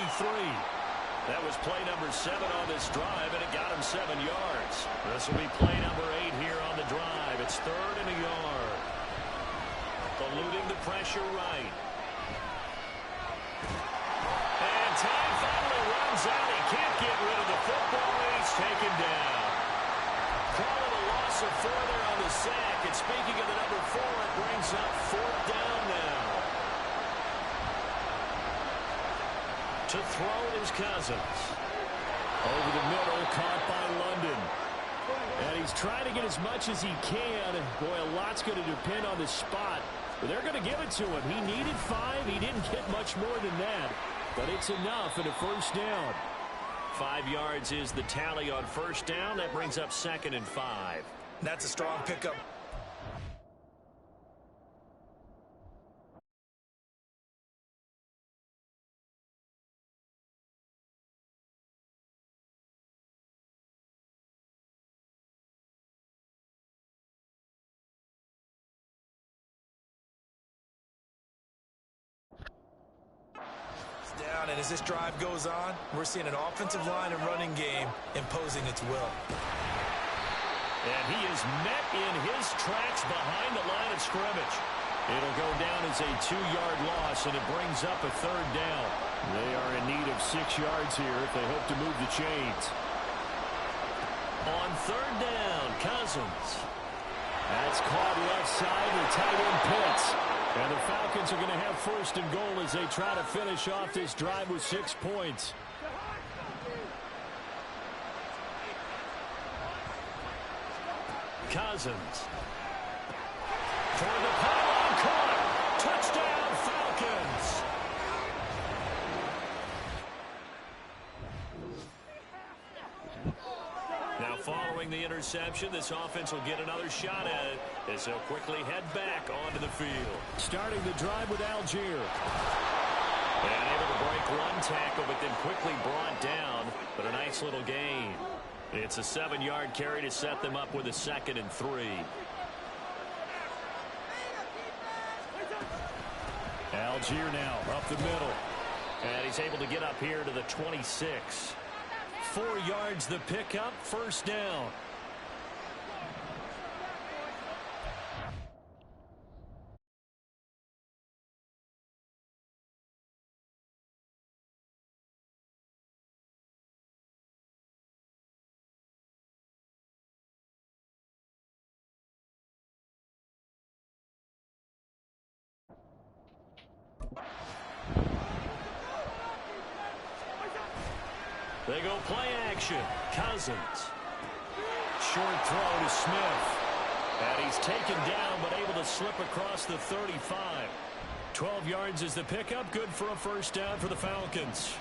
That was play number 7 on this drive, and it got him 7 yards. This will be play number 8 here on the drive. It's 3rd and a yard. Eluding the pressure right. And time finally runs football, and he's taken down. Call it a loss of 4 there on the sack. And speaking of the number 4, it brings up 4th down now. To throw it is Cousins. Over the middle, caught by London. And he's trying to get as much as he can. Boy, a lot's going to depend on the spot. But they're going to give it to him. He needed 5. He didn't get much more than that. But it's enough in a first down. 5 yards is the tally on first down. That brings up 2nd and 5. That's a strong pickup. Down, and as this drive goes on, we're seeing an offensive line and running game imposing its will. And he is met in his tracks behind the line of scrimmage. It'll go down as a 2-yard loss, and it brings up a 3rd down. They are in need of 6 yards here if they hope to move the chains. On 3rd down, Cousins. That's caught left side. The tight end Pitts. And the Falcons are going to have 1st and goal as they try to finish off this drive with 6 points. Cousins. Toward the pylon, caught. Touchdown, Falcons. Now following the interception, this offense will get another shot at it as they'll quickly head back onto the field. Starting the drive with Algier. And able to break one tackle, but then quickly brought down. But a nice little gain. It's a 7-yard carry to set them up with a 2nd and 3. Algier now up the middle. And he's able to get up here to the 26. 4 yards the pickup, 1st down. They go play action. Cousins. Short throw to Smith. And he's taken down but able to slip across the 35. 12 yards is the pickup. Good for a 1st down for the Falcons.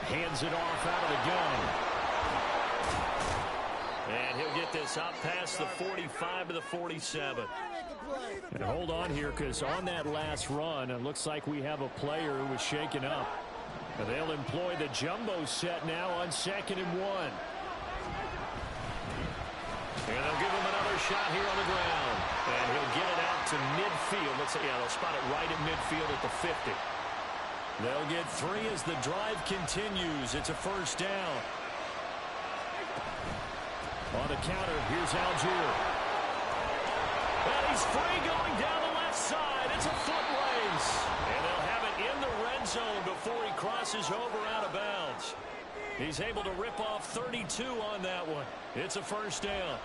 Hands it off out of the gun. And he'll get this up past the 45 to the 47. And hold on here, because on that last run, it looks like we have a player who was shaken up. And they'll employ the jumbo set now on 2nd and 1. And they'll give him another shot here on the ground. And he'll get it out to midfield. Let's see, yeah, they'll spot it right at midfield at the 50. They'll get 3 as the drive continues. It's a 1st down. On the counter, here's Algier. And he's free going down the left side. It's a foot race. And they'll have it in the red zone before he crosses over out of bounds. He's able to rip off 32 on that one. It's a 1st down.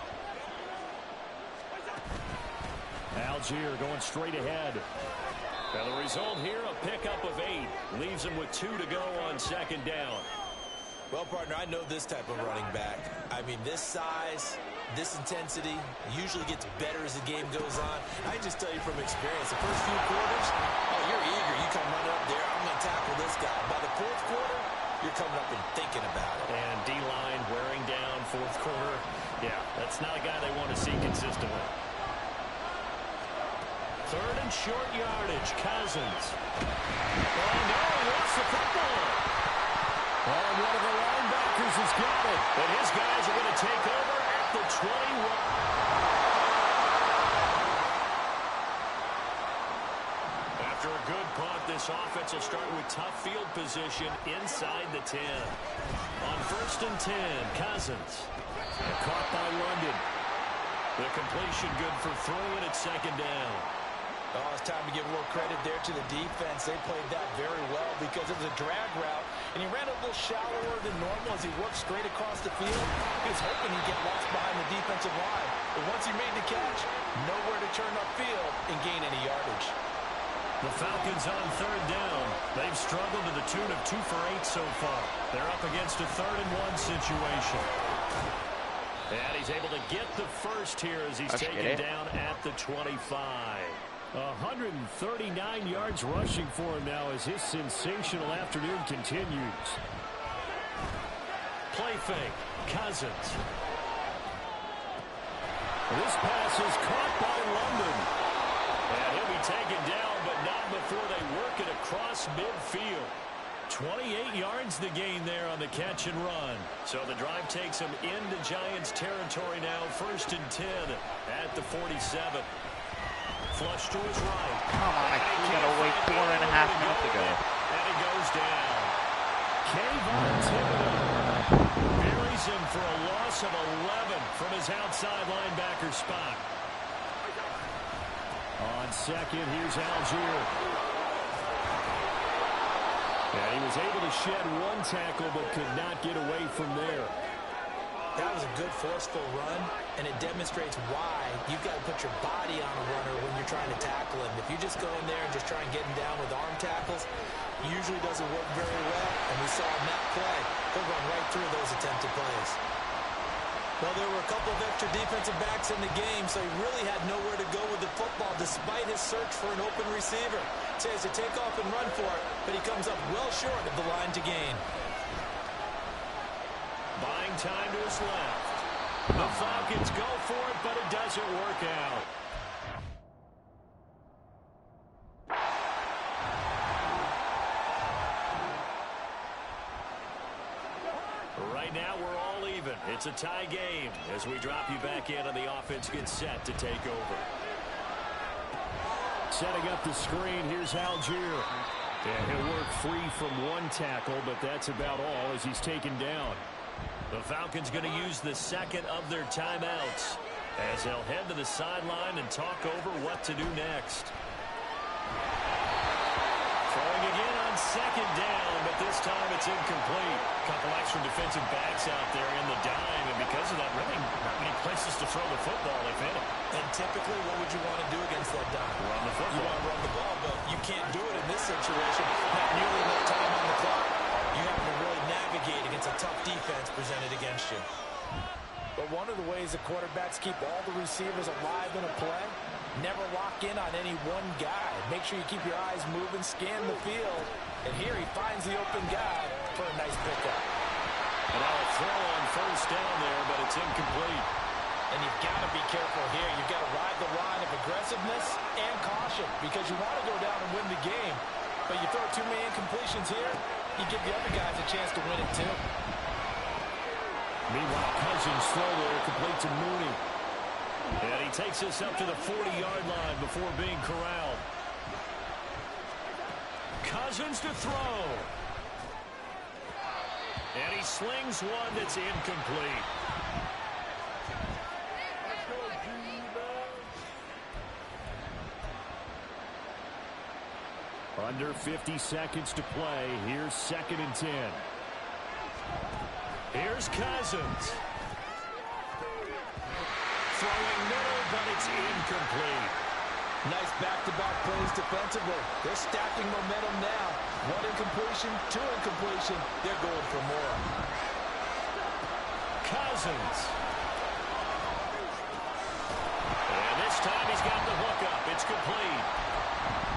Algier going straight ahead. And the result here, a pickup of 8. Leaves him with 2 to go on 2nd down. Well, partner, I know this type of running back. I mean, this size, this intensity usually gets better as the game goes on. I just tell you from experience, the first few quarters, oh, you're eager. You come running up there, I'm going to tackle this guy. By the 4th quarter, you're coming up and thinking about it. And D-line wearing down 4th quarter. Yeah, that's not a guy they want to see consistently. 3rd and short yardage, Cousins. Oh, no, he lost the football. And one of the linebackers has got it. And his guys are going to take over at the 21. After a good punt, this offense will start with tough field position inside the 10. On 1st and 10, Cousins. And caught by London. The completion good for 3, and it's 2nd down. Oh, it's time to give a little credit there to the defense. They played that very well because it was a drag route, and he ran a little shallower than normal as he worked straight across the field. He was hoping he'd get lost behind the defensive line, but once he made the catch, nowhere to turn upfield and gain any yardage. The Falcons on third down. They've struggled to the tune of 2 for 8 so far. They're up against a 3rd-and-1 situation. And he's able to get the first here as he's taken down at the 25. 139 yards rushing for him now as his sensational afternoon continues. Play fake. Cousins. This pass is caught by London. And he'll be taken down, but not before they work it across midfield. 28 yards the gain there on the catch and run. So the drive takes him into Giants territory now, 1st and 10 at the 47. Flush to his right. Come on, he got away 4.5 minutes ago. And he goes down. Kayvon Thibodeau buries him for a loss of 11 from his outside linebacker spot. On second, here's Algier. Yeah, he was able to shed 1 tackle but could not get away from there. That was a good forceful run, and it demonstrates why you've got to put your body on a runner when you're trying to tackle him. If you just go in there and just try and get him down with arm tackles, usually doesn't work very well, and we saw in that play, he'll run right through those attempted plays. Well, there were a couple of extra defensive backs in the game, so he really had nowhere to go with the football despite his search for an open receiver. He has to take off and run for it, but he comes up well short of the line to gain. Buying time to his left. The Falcons go for it, but it doesn't work out. Right now, we're all even. It's a tie game as we drop you back in and the offense gets set to take over. Setting up the screen, here's Algier. And he'll work free from 1 tackle, but that's about all as he's taken down. The Falcons going to use the second of their timeouts as they'll head to the sideline and talk over what to do next. Throwing again on 2nd down, but this time it's incomplete. Couple extra defensive backs out there in the dime, and because of that, really not many places to throw the football, if any. And typically, what would you want to do against that dime? Run the football. You want to run the ball, but you can't do it in this situation. Not nearly enough time on the clock. You have to really navigate against a tough defense presented against you. But one of the ways the quarterbacks keep all the receivers alive in a play, never lock in on any one guy. Make sure you keep your eyes moving, scan the field. And here he finds the open guy for a nice pickup. And now a throw on 1st down there, but it's incomplete. And you've got to be careful here. You've got to ride the line of aggressiveness and caution because you want to go down and win the game. But you throw too many incompletions here, you give the other guys a chance to win it too. Meanwhile, Cousins throw there, complete to Mooney. And he takes us up to the 40-yard line before being corralled. Cousins to throw. And he slings one that's incomplete. Under 50 seconds to play. Here's 2nd and 10. Here's Cousins. Throwing middle, but it's incomplete. Nice back-to-back plays defensively. They're stacking momentum now. 1 incompletion, 2 incompletion. They're going for more. Cousins. And this time he's got the hook up. It's complete.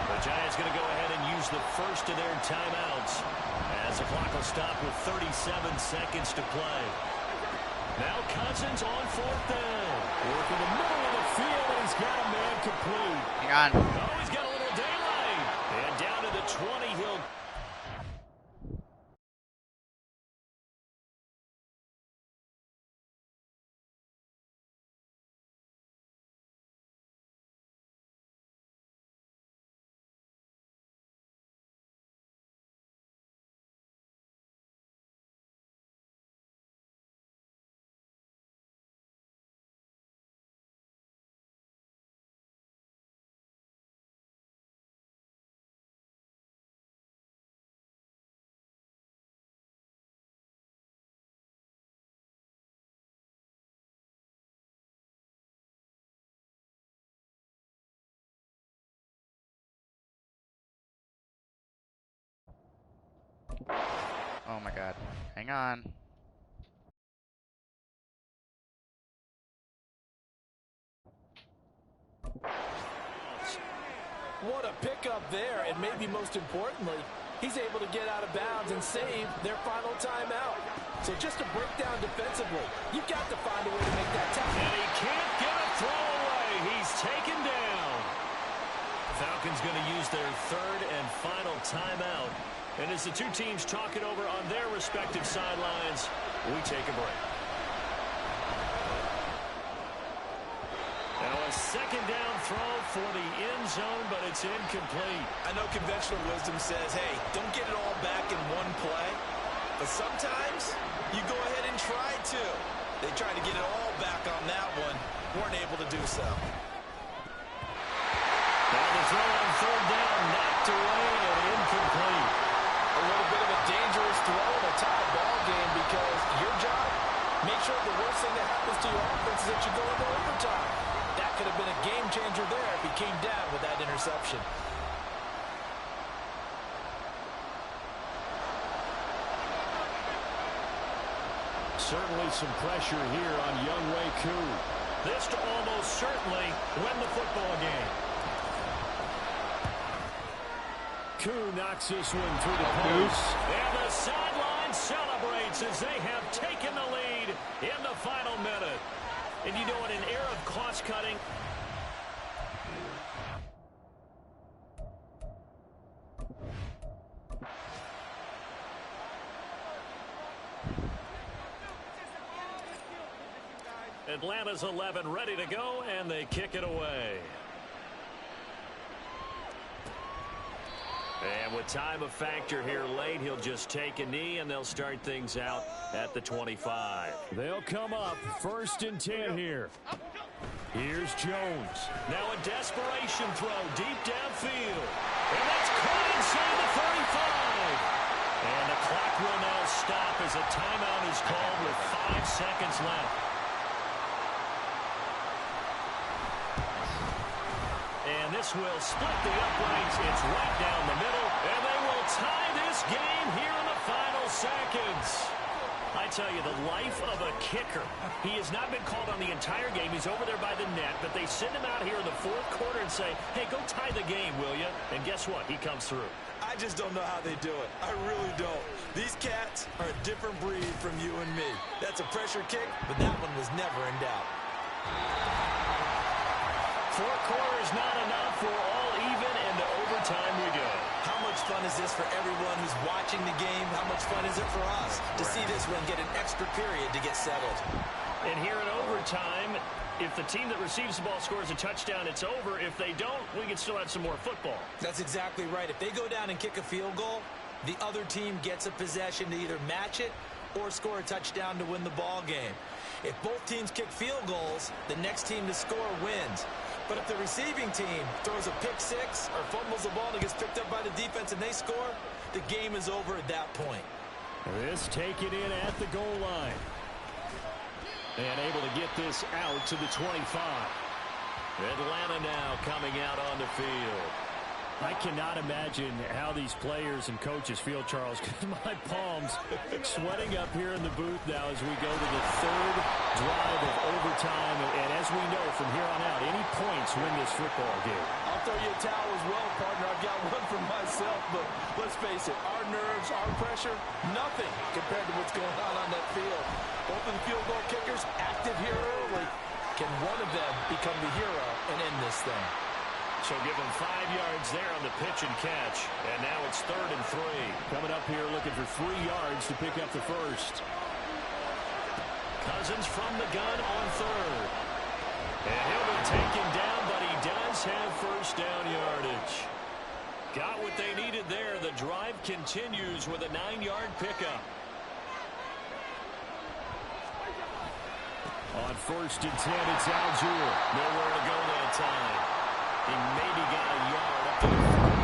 The Giants going to go ahead and use the first of their timeouts as the clock will stop with 37 seconds to play. Now Cousins on 4th down. Working the middle of the field, and he's got a man complete. Hang on. Oh, he's got a little daylight. And down to the 20, he'll Oh my god. Hang on. What a pickup there, and maybe most importantly, he's able to get out of bounds and save their final timeout. So just a breakdown defensively. You've got to find a way to make that tackle. And he can't get a throw away. He's taken down. Falcons going to use their third and final timeout. And as the two teams talk it over on their respective sidelines, we take a break. Now a second down throw for the end zone, but it's incomplete. I know conventional wisdom says, hey, don't get it all back in one play. But sometimes you go ahead and try to. They tried to get it all back on that one. Weren't able to do so. Now the throw on third down, knocked away and incomplete. A little bit of a dangerous throw in a tie ball game because your job, make sure the worst thing that happens to your offense is that you go into overtime. That could have been a game changer there if he came down with that interception. Certainly some pressure here on Younghoe Koo. This to almost certainly win the football game. Koo knocks this one through the post. And the sideline celebrates as they have taken the lead in the final minute. And you know, in an era of cost-cutting, Atlanta's 11 ready to go, and they kick it away. And with time a factor here late, he'll just take a knee, and they'll start things out at the 25. They'll come up 1st and 10 here. Here's Jones. Now a desperation throw deep downfield. And that's caught inside the 35. And the clock will now stop as a timeout is called with 5 seconds left. And this will split the uprights. It's right down the middle. And they will tie this game here in the final seconds. I tell you, the life of a kicker. He has not been called on the entire game. He's over there by the net. But they send him out here in the 4th quarter and say, hey, go tie the game, will you? And guess what? He comes through. I just don't know how they do it. I really don't. These cats are a different breed from you and me. That's a pressure kick, but that one was never in doubt. 4 quarters not enough. For all even, and to overtime we go. How much fun is this for everyone who's watching the game? How much fun is it for us to see this one get an extra period to get settled? And here in overtime, if the team that receives the ball scores a touchdown, it's over. If they don't, we can still have some more football. That's exactly right. If they go down and kick a field goal, the other team gets a possession to either match it or score a touchdown to win the ball game. If both teams kick field goals, the next team to score wins. But if the receiving team throws a pick six or fumbles the ball and gets picked up by the defense and they score, the game is over at that point. This taken in at the goal line. And able to get this out to the 25. Atlanta now coming out on the field. I cannot imagine how these players and coaches feel, Charles, because my palms sweating up here in the booth now as we go to the 3rd drive of overtime. And as we know from here on out, any points win this football game. I'll throw you a towel as well, partner. I've got one for myself, but let's face it, our nerves, our pressure, nothing compared to what's going on that field. Both of the field goal kickers active here early. Can one of them become the hero and end this thing? So give him 5 yards there on the pitch and catch. And now it's 3rd and 3. Coming up here looking for 3 yards to pick up the first. Cousins from the gun on 3rd. And he'll be taken down, but he does have first down yardage. Got what they needed there. The drive continues with a 9-yard pickup. On 1st and 10, it's Algier. Nowhere to go that time. He maybe got a yard up to the 30.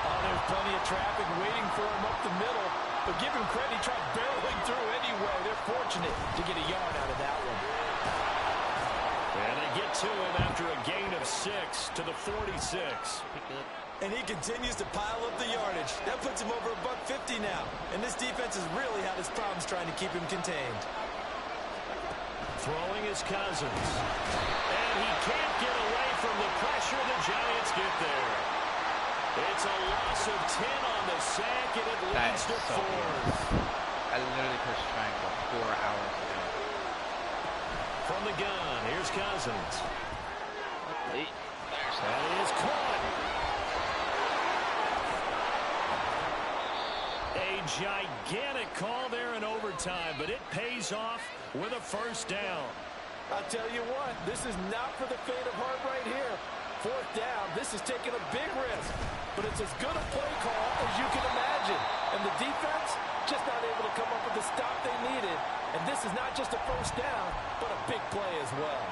Oh, there's plenty of traffic waiting for him up the middle. But give him credit, he tried barreling through anyway. They're fortunate to get a yard out of that one. And they get to him after a gain of 6 to the 46. And he continues to pile up the yardage. That puts him over $150 now. And this defense has really had its problems trying to keep him contained. Throwing is Cousins. And he can't get away from the pressure. The Giants get there. It's a loss of 10 on the sack, and it leads to 4. I literally pushed triangle 4 hours ago. From the gun, here's Cousins. That is caught. A gigantic call there in overtime, but it pays off with a first down. I'll tell you what, this is not for the faint of heart right here. 4th down, this is taking a big risk, but it's as good a play call as you can imagine. And the defense just not able to come up with the stop they needed. And this is not just a first down, but a big play as well.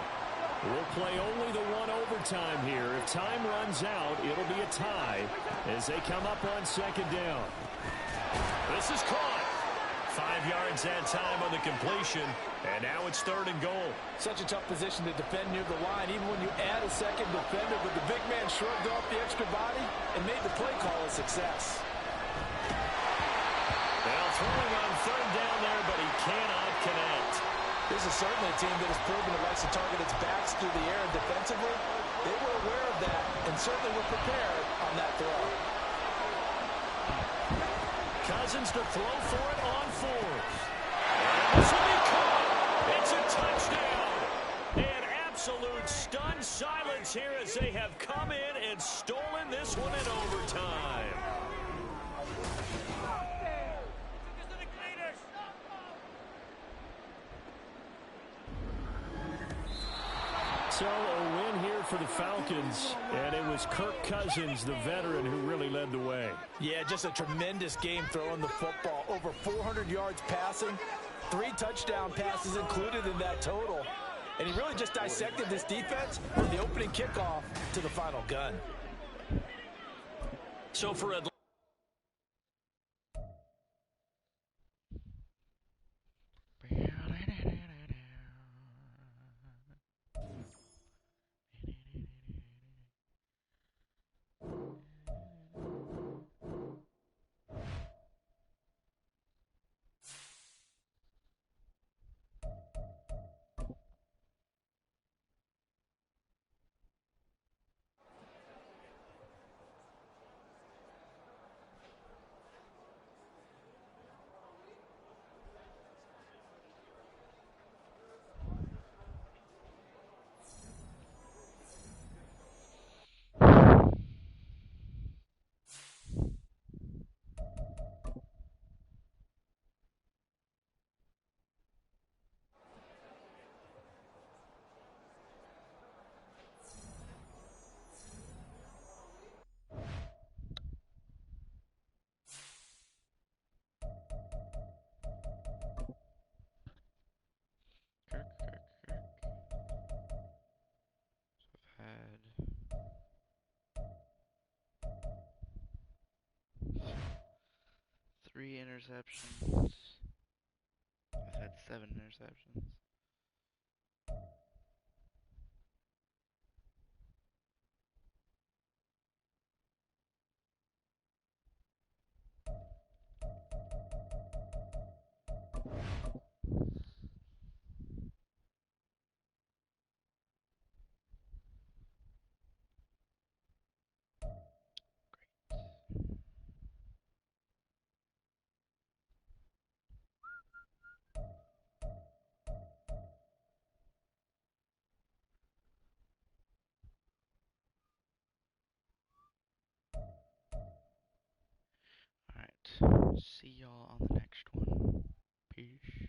We'll play only the one overtime here. If time runs out, it'll be a tie as they come up on 2nd down. This is caught. 5 yards that time on the completion, and now it's 3rd and goal. Such a tough position to defend near the line, even when you add a second defender, but the big man shrugged off the extra body and made the play call a success. Now throwing on 3rd down there, but he cannot connect. This is certainly a team that has proven it likes to target its backs through the air and defensively. They were aware of that and certainly were prepared on that throw. Cousins to throw for it on 4th. And this will be caught. It's a touchdown. And absolute stunned silence here as they have come in and stolen this one in overtime. So a win here for the Falcons, and it was Kirk Cousins, the veteran, who really led the way. Yeah, just a tremendous game throwing the football. Over 400 yards passing, 3 touchdown passes included in that total. And he really just dissected this defense from the opening kickoff to the final gun. So for a Three interceptions. I've had 7 interceptions. Alright, see y'all on the next one. Peace.